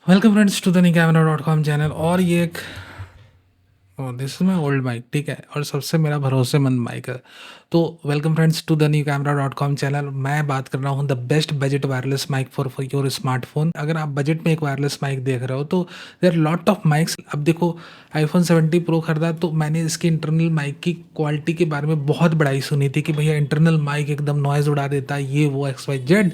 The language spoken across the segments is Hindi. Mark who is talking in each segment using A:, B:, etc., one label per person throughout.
A: Welcome friends to the camera.com channel. और ये एक this is my old mic, ठीक है, और सबसे मेरा भरोसेमंद माइक है। तो welcome friends to the camera.com channel. मैं बात कर रहा हूँ the best budget wireless mic for your smartphone. अगर आप बजट में एक वायरलेस माइक देख रहे हो तो देयर लॉट ऑफ माइक्स। अब देखो, आईफोन 70 प्रो खरीदा तो मैंने इसकी इंटरनल माइक की क्वालिटी के बारे में बहुत बड़ाई सुनी थी कि भैया इंटरनल माइक एकदम नॉइज़ उड़ा देता है, ये वो एक्स वाई जेड।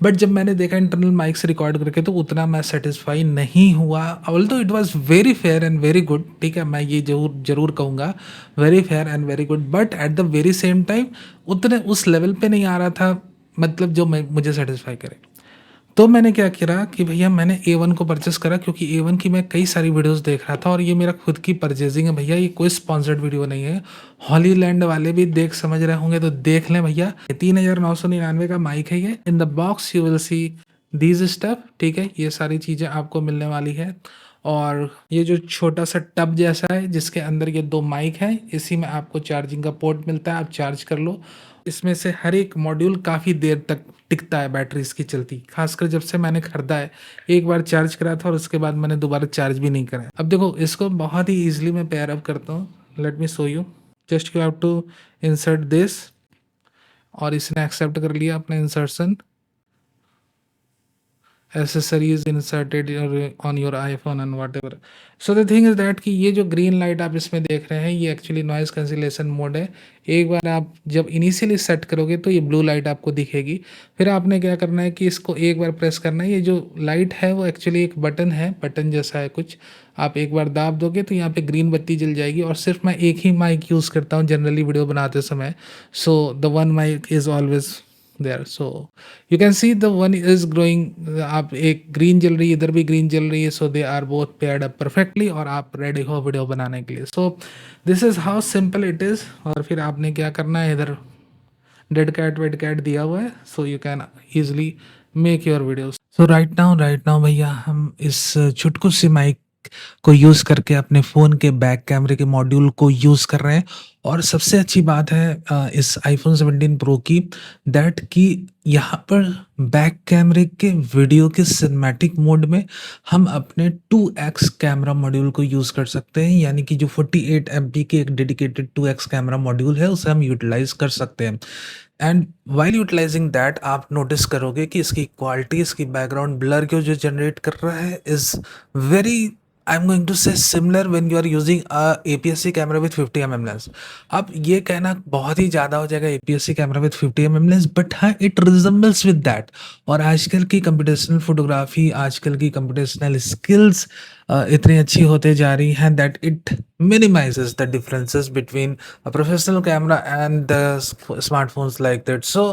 A: बट जब मैंने देखा इंटरनल माइक से रिकॉर्ड करके तो उतना मैं सेटिस्फाई नहीं हुआ। Although it was very fair and very good, ठीक है, मैं ये जरूर जरूर कहूँगा, very fair and very good, but at the very same time उतने उस लेवल पे नहीं आ रहा था, मतलब जो मैं मुझे सेटिस्फाई करे। तो मैंने क्या करा कि भैया मैंने A1 को परचेस करा, क्योंकि A1 की मैं कई सारी वीडियोस देख रहा था और ये मेरा खुद की परचेजिंग है भैया, ये कोई स्पॉन्सर्ड वीडियो नहीं है। हॉलीलैंड वाले भी देख समझ रहे होंगे तो देख लें भैया। 3999 का माइक है ये। In the box you will see these stuff, ठीक है, ये सारी चीज़ें आपको मिलने वाली है। और ये जो छोटा सा टब जैसा है जिसके अंदर ये दो माइक है, इसी में आपको चार्जिंग का पोर्ट मिलता है, आप चार्ज कर लो। इसमें से हर एक मॉड्यूल काफ़ी देर तक टिकता है, बैटरी इसकी चलती, खासकर जब से मैंने खरीदा है। एक बार चार्ज करा था और उसके बाद मैंने दोबारा चार्ज भी नहीं करा। अब देखो, इसको बहुत ही ईजिली मैं पेयर अप करता हूँ। Let me show you. Just you have to insert this, और इसने एक्सेप्ट कर लिया अपना insertion. accessories inserted on your iPhone and whatever. So the thing is that कि ये जो ग्रीन लाइट आप इसमें देख रहे हैं ये एक्चुअली नॉइज कैंसिलेशन मोड है। एक बार आप जब इनिशियली सेट करोगे तो ये ब्लू लाइट आपको दिखेगी। फिर आपने क्या करना है कि इसको एक बार प्रेस करना है। ये जो लाइट है वो एक्चुअली एक बटन है, बटन जैसा है कुछ। आप एक बार दाब दोगे तो यहाँ पे ग्रीन बत्ती जल जाएगी। और सिर्फ मैं एक ही माइक यूज़ करता हूँ जनरली वीडियो बनाते समय। So the one mic is always there. So you can see the one is growing. आप एक ग्रीन जल रही है, इधर भी ग्रीन जल रही है, so they are both paired up perfectly और आप रेडी हो वीडियो बनाने के लिए। So this is how simple it is. और फिर आपने क्या करना है, इधर डेड कैट वेड कैट दिया हुआ है, सो you can easily make your videos. So right now भैया हम इस चुटकू सी माइक को यूज़ करके अपने फ़ोन के बैक कैमरे के मॉड्यूल को यूज़ कर रहे हैं। और सबसे अच्छी बात है इस आईफोन 17 प्रो की, दैट कि यहाँ पर बैक कैमरे के वीडियो के सिनेमैटिक मोड में हम अपने 2x कैमरा मॉड्यूल को यूज़ कर सकते हैं। यानी कि जो 48 MP के एक डेडिकेटेड 2x कैमरा मॉड्यूल है उसे हम यूटिलाइज कर सकते हैं। एंड वाइल यूटिलाइजिंग दैट आप नोटिस करोगे कि इसकी क्वालिटी, इसकी बैकग्राउंड ब्लर को जो जनरेट कर रहा है is very, I am going to say similar when you are using APS-C camera with 50 mm lens. अब ये कहना बहुत ही ज़्यादा हो जाएगा APS-C camera with 50 mm lens, but हाँ इट रिजेंबल्स विद दैट। और आजकल की कंप्यूटेशनल फोटोग्राफी, आजकल की कंप्यूटेशनल स्किल्स इतनी अच्छी होते जा रही हैं that it minimizes the differences between a professional camera and the smartphones like that. So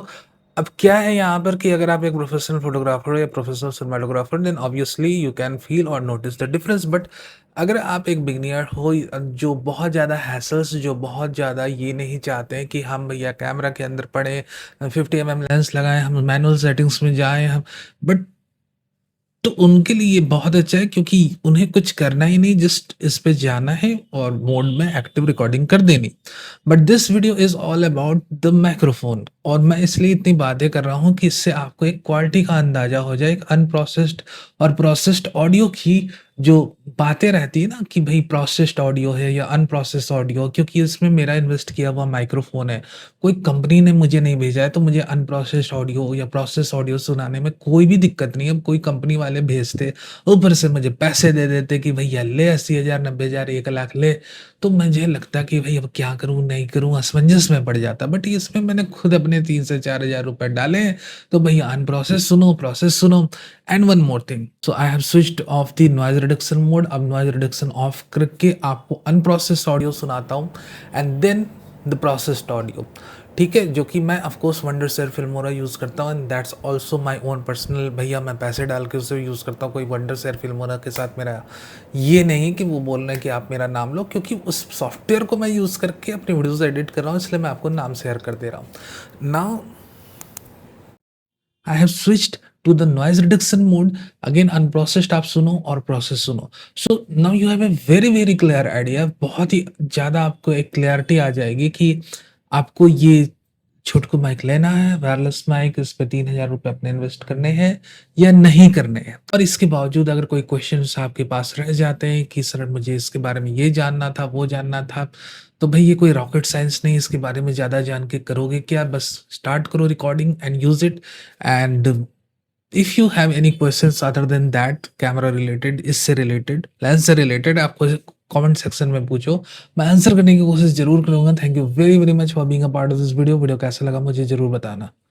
A: अब क्या है यहाँ पर कि अगर आप एक प्रोफेशनल फोटोग्राफर या professional cinematographer, then obviously you can feel और नोटिस द डिफरेंस। बट अगर आप एक बिगनियर हो जो बहुत ज़्यादा हैसल्स, जो बहुत ज़्यादा ये नहीं चाहते हैं कि हम भैया कैमरा के अंदर पड़े, 50 mm लेंस लगाएं, हम मैनुअल सेटिंग्स में जाएं, हम बट तो उनके लिए ये बहुत अच्छा है, क्योंकि उन्हें कुछ करना ही नहीं, जस्ट इस पे जाना है और मोड में एक्टिव रिकॉर्डिंग कर देनी। But this video is all about the microphone. और मैं इसलिए इतनी बातें कर रहा हूँ कि इससे आपको एक क्वालिटी का अंदाजा हो जाए, एक अनप्रोसेस्ड और प्रोसेस्ड ऑडियो की जो बातें रहती है ना कि भाई प्रोसेस्ड ऑडियो है या अनप्रोसेस्ड ऑडियो, क्योंकि इसमें मेरा इन्वेस्ट किया हुआ माइक्रोफोन है। कोई कंपनी ने मुझे नहीं भेजा है, तो मुझे अनप्रोसेस्ड ऑडियो या प्रोसेस्ड ऑडियो सुनाने में कोई भी दिक्कत नहीं है। अब कोई कंपनी वाले भेजते, ऊपर से मुझे पैसे दे देते कि भैया ले 80,000 90,000 1 लाख ले, तो मुझे लगता कि भाई अब क्या करूँ नहीं करूँ, असमंजस में पड़ जाता। बट इसमें मैंने खुद अपने 3 से 4,000 रुपए डाले हैं, तो भैया अनप्रोसेस सुनो, प्रोसेस सुनो। And one more thing, so I have switched off the noise reduction mode. अब नॉइज रिडक्शन ऑफ करके आपको अनप्रोसेस्ड ऑडियो सुनाता हूँ and then the processed audio, ठीक है, जो कि मैं ऑफकोर्स वंडरशेयर फिल्मोरा यूज़ करता हूँ and that's also my own personal, भैया मैं पैसे डाल के उसे यूज़ करता हूँ। कोई वंडरशेयर फिल्मोरा के साथ मेरा ये नहीं कि वो बोल रहे हैं कि आप मेरा नाम लो, क्योंकि उस सॉफ्टवेयर को मैं यूज़ करके अपनी वीडियोज़ एडिट कर रहा हूँ, इसलिए मैं आपको नाम शेयर कर दे रहा हूँ। Now I have switched to the noise reduction mode. Again unprocessed आप सुनो और प्रोसेस सुनो। So now you have a very very clear idea. बहुत ही ज़्यादा आपको एक क्लैरिटी आ जाएगी कि आपको ये छुटकू माइक लेना है, वायरलेस माइक, इस पे 3,000 रुपए अपने इन्वेस्ट करने हैं या नहीं करने हैं। और इसके बावजूद अगर कोई क्वेश्चन्स आपके पास रह जाते हैं कि सर मुझे इसके बारे में ये जानना था, वो जानना था, तो भई ये कोई रॉकेट साइंस नहीं, इसके बारे में ज़्यादा जान के करोगे क्या? बस स्टार्ट करो recording and use it. And if you have any questions other than that, camera related, इससे रिलेटेड, लेंस से रिलेटेड, आप कमेंट सेक्शन में पूछो, मैं आंसर करने की कोशिश जरूर करूंगा। Thank you very very much for being a part of this video. Video कैसा लगा मुझे जरूर बताना।